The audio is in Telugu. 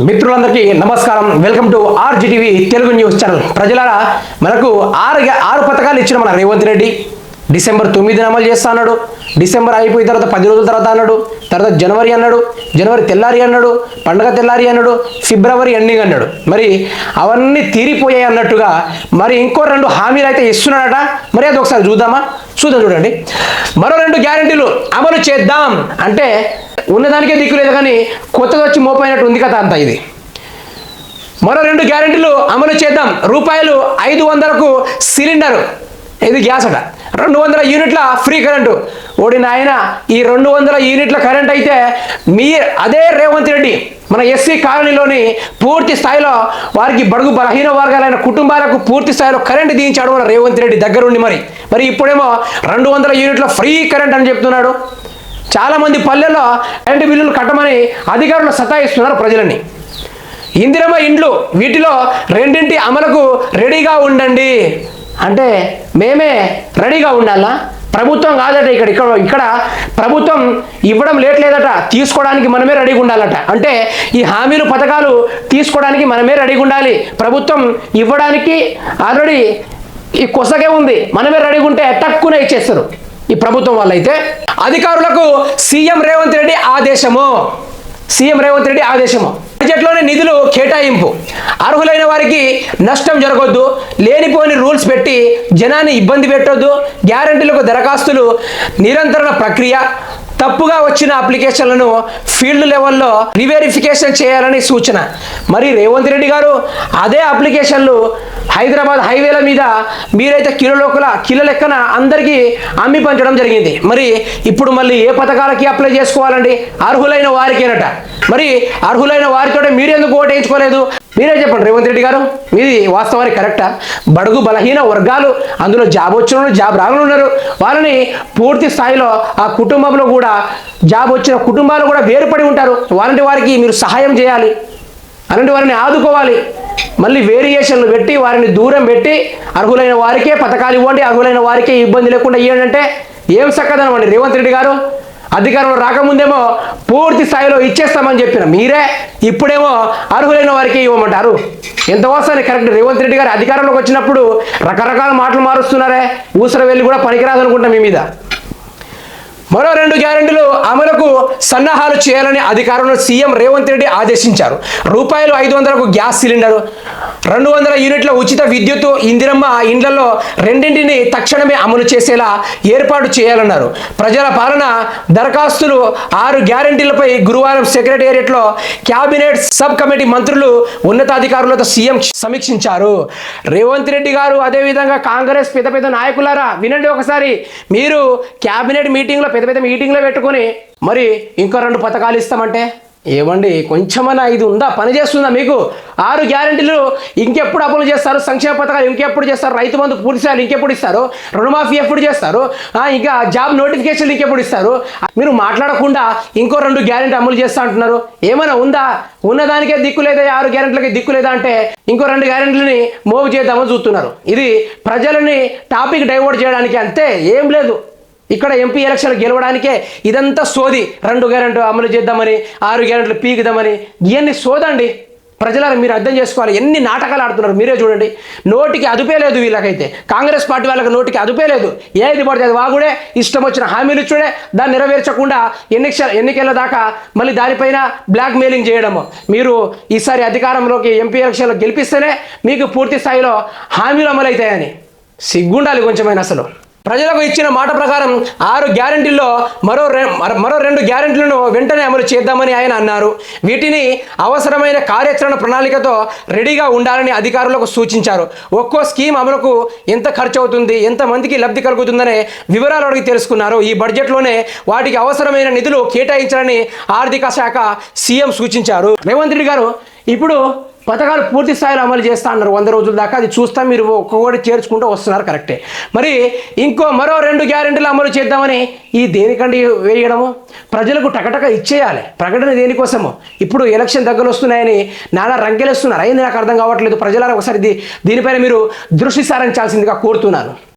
మిత్రులందరికీ నమస్కారం. Welcome to RGTV Telugu news channel. ప్రజలారా, మనకు ఆరు పథకాలు ఇచ్చిన మన రేవంత్ రెడ్డి డిసెంబర్ 9న అమలు చేస్తా అన్నాడు. డిసెంబర్ అయిపోయిన తర్వాత 10 రోజుల తర్వాత అన్నాడు. తర్వాత జనవరి అన్నాడు, జనవరి తెల్లారి అన్నాడు, పండగ తెల్లారి అన్నాడు, ఫిబ్రవరి ఎండింగ్ అన్నాడు. మరి అవన్నీ తీరిపోయాయి అన్నట్టుగా మరి ఇంకో 2 హామీలు అయితే ఇస్తున్నాడట. మరి అది ఒకసారి చూద్దాం. చూడండి. మరో 2 గ్యారెంటీలు అమలు చేద్దాం అంటే ఉన్నదానికే దిక్కు లేదు, కానీ కొత్తగా వచ్చి మోపైనట్టు ఉంది కదా అంతా. ఇది మరో 2 గ్యారెంటీలు అమలు చేద్దాం. రూపాయలు 500కు సిలిండరు, ఇది గ్యాస్ అట. 200 యూనిట్ల ఫ్రీ కరెంటు. ఓడిన ఆయన ఈ 200 యూనిట్ల కరెంట్ అయితే అదే రేవంత్ రెడ్డి మన ఎస్సీ కాలనీలోని పూర్తి స్థాయిలో వారికి బడుగు బలహీన వర్గాలైన కుటుంబాలకు పూర్తి స్థాయిలో కరెంటు దించాడు మన రేవంత్ రెడ్డి దగ్గరుండి. మరి ఇప్పుడేమో 200 యూనిట్ల ఫ్రీ కరెంట్ అని చెప్తున్నాడు. చాలామంది పల్లెల్లో కరెంటు బిల్లులు కట్టమని అధికారులు సతాయిస్తున్నారు ప్రజలని. ఇందిరమ్మ ఇండ్లు, వీటిలో 2 అమలుకు రెడీగా ఉండండి అంటే మేమే రెడీగా ఉండాలా? ప్రభుత్వం కాదట. ఇక్కడ ప్రభుత్వం ఇవ్వడం లేదట, తీసుకోవడానికి మనమే రెడీగా ఉండాలట. అంటే ఈ హామీలు పథకాలు తీసుకోవడానికి మనమే రెడీగా ఉండాలి. ప్రభుత్వం ఇవ్వడానికి ఆల్రెడీ ఈ కొసగే ఉంది, మనమే రెడీగా ఉంటే తక్కువనే ఇచ్చేస్తారు ఈ ప్రభుత్వం వాళ్ళైతే. అధికారులకు సీఎం రేవంత్ రెడ్డి ఆదేశము. బడ్జెట్లోని నిధులు కేటాయింపు, అర్హులైన వారికి నష్టం జరగొద్దు, లేనిపోని రూల్స్ పెట్టి జనాన్ని ఇబ్బంది పెట్టొద్దు, గ్యారెంటీలకు దరఖాస్తులు నిరంతర ప్రక్రియ, తప్పుగా వచ్చిన అప్లికేషన్లను ఫీల్డ్ లెవెల్లో రివెరిఫికేషన్ చేయాలని సూచన. మరి రేవంత్ రెడ్డి గారు అదే అప్లికేషన్లు హైదరాబాద్ హైవేల మీద మీరైతే కిలో లెక్కన అందరికీ అమ్మి పంచడం జరిగింది. మరి ఇప్పుడు మళ్ళీ ఏ పథకాలకి అప్లై చేసుకోవాలండి? అర్హులైన వారికేనట. మరి అర్హులైన వారితో మీరెందుకు ఓటు వేయించుకోలేదు? మీరే చెప్పండి రేవంత్ రెడ్డి గారు, మీది వాస్తవానికి కరెక్టా? బడుగు బలహీన వర్గాలు, అందులో జాబ్ వచ్చిన జాబ్ రాని ఉన్నారు, వాళ్ళని పూర్తి స్థాయిలో ఆ కుటుంబంలో కూడా జాబ్ వచ్చిన కుటుంబాలు కూడా వేరుపడి ఉంటారు. అలాంటి వారికి మీరు సహాయం చేయాలి, అలాంటి వారిని ఆదుకోవాలి. మళ్ళీ వేరియేషన్లు పెట్టి వారిని దూరం పెట్టి అర్హులైన వారికే పథకాలు ఇవ్వండి, అర్హులైన వారికే ఇబ్బంది లేకుండా ఇవ్వండి అంటే ఏం చక్కదనం అండి రేవంత్ రెడ్డి గారు. అధికారంలో రాకముందేమో పూర్తి స్థాయిలో ఇచ్చేస్తామని చెప్పిన మీరే ఇప్పుడేమో అర్హులైన వారికి ఇవ్వమంటారు. ఎంత వస్తానే కరెక్ట్? రేవంత్ రెడ్డి గారు అధికారంలోకి వచ్చినప్పుడు రకరకాల మాటలు మారుస్తున్నారే, ఊసర వెళ్ళి కూడా పనికిరాదు అనుకుంటాం మీ మీద. మరో 2 గ్యారెంటీలు అమలుకు సన్నాహాలు చేయాలని అధికారులను సీఎం రేవంత్ రెడ్డి ఆదేశించారు. రూపాయలు 500కు గ్యాస్ సిలిండరు, 200 యూనిట్ల ఉచిత విద్యుత్తు, ఇందిరమ్మ ఇండ్లలో 2ని తక్షణమే అమలు చేసేలా ఏర్పాటు చేయాలన్నారు. ప్రజల పాలన దరఖాస్తులు 6 గ్యారెంటీలపై గురువారం సెక్రటేరియట్లో క్యాబినెట్ సబ్ కమిటీ మంత్రులు ఉన్నతాధికారులతో సీఎం సమీక్షించారు. రేవంత్ రెడ్డి గారు అదేవిధంగా కాంగ్రెస్ పెద్ద నాయకులారా వినండి ఒకసారి. మీరు క్యాబినెట్ మీటింగ్లో పెద్ద మీటింగ్లో పెట్టుకొని మరి ఇంకో 2 పథకాలు ఇస్తామంటే ఏమండి? కొంచెమన్నా ఇది ఉందా? పని చేస్తుందా మీకు? 6 గ్యారెంటీలు ఇంకెప్పుడు అమలు చేస్తారు? సంక్షేమ పథకాలు ఇంకెప్పుడు చేస్తారు? రైతు బంధు పూర్తి స్థాయిలు ఇంకెప్పుడు ఇస్తారు? రుణమాఫీ ఎప్పుడు చేస్తారు? ఇంకా జాబ్ నోటిఫికేషన్లు ఇంకెప్పుడు ఇస్తారు? మీరు మాట్లాడకుండా ఇంకో 2 గ్యారెంటీ అమలు చేస్తా అంటున్నారు. ఏమైనా ఉందా? ఉన్నదానికే దిక్కు లేదా, 6 గ్యారెంటీలకి దిక్కు లేదా అంటే ఇంకో 2 గ్యారెంటీలని మూవ్ చేద్దామని చూస్తున్నారు. ఇది ప్రజలని టాపిక్ డైవర్ట్ చేయడానికి, అంతే, ఏం లేదు. ఇక్కడ ఎంపీ ఎలక్షన్లు గెలవడానికే ఇదంతా సోది. 2 గ్యారెంటీ అమలు చేద్దామని, 6 గ్యారెంటీలు పీకుదామని, ఇవన్నీ సోదండి. ప్రజలను మీరు అర్థం చేసుకోవాలి. ఎన్ని నాటకాలు ఆడుతున్నారు మీరే చూడండి. నోటికి అదుపే లేదు వీళ్ళకైతే. కాంగ్రెస్ పార్టీ వాళ్ళకి నోటికి అదుపే లేదు. ఏది పడితే అది వాగుడే, ఇష్టం వచ్చిన హామీలు ఇచ్చుడే, దాన్ని నెరవేర్చకుండా ఎన్నికల దాకా మళ్ళీ దానిపైన బ్లాక్ మెయిలింగ్ చేయడము. మీరు ఈసారి అధికారంలోకి ఎంపీ ఎలక్షన్లో గెలిపిస్తేనే మీకు పూర్తి స్థాయిలో హామీలు అమలవుతాయని సిగ్గుండాలి కొంచెమైనా. అసలు ప్రజలకు ఇచ్చిన మాట ప్రకారం 6 గ్యారెంటీల్లో మరో 2 గ్యారెంటీలను వెంటనే అమలు చేద్దామని ఆయన అన్నారు. వీటిని అవసరమైన కార్యాచరణ ప్రణాళికతో రెడీగా ఉండాలని అధికారులకు సూచించారు. ఒక్కో స్కీమ్ అమలుకు ఎంత ఖర్చు అవుతుంది, ఎంతమందికి లబ్ధి కలుగుతుందనే వివరాలు అడిగి తెలుసుకున్నారు. ఈ బడ్జెట్లోనే వాటికి అవసరమైన నిధులు కేటాయించాలని ఆర్థిక శాఖ సీఎం సూచించారు. రేవంత్ రెడ్డి గారు ఇప్పుడు పథకాలు పూర్తి స్థాయిలో అమలు చేస్తా అన్నారు 100 రోజుల దాకా. అది చూస్తాం, మీరు ఒక్కొక్కటి చేర్చుకుంటూ వస్తున్నారు, కరెక్టే. మరి మరో 2 గ్యారెంటీలు అమలు చేద్దామని ఈ దేనికండి వేయడము? ప్రజలకు టకటక ఇచ్చేయాలి. ప్రకటన దేనికోసము? ఇప్పుడు ఎలక్షన్ దగ్గర వస్తున్నాయని నానా రంకెలేస్తున్నారు. అయింది నాకు అర్థం కావట్లేదు. ప్రజలారా ఒకసారి దీనిపైన మీరు దృష్టి సారించాల్సిందిగా కోరుతున్నాను.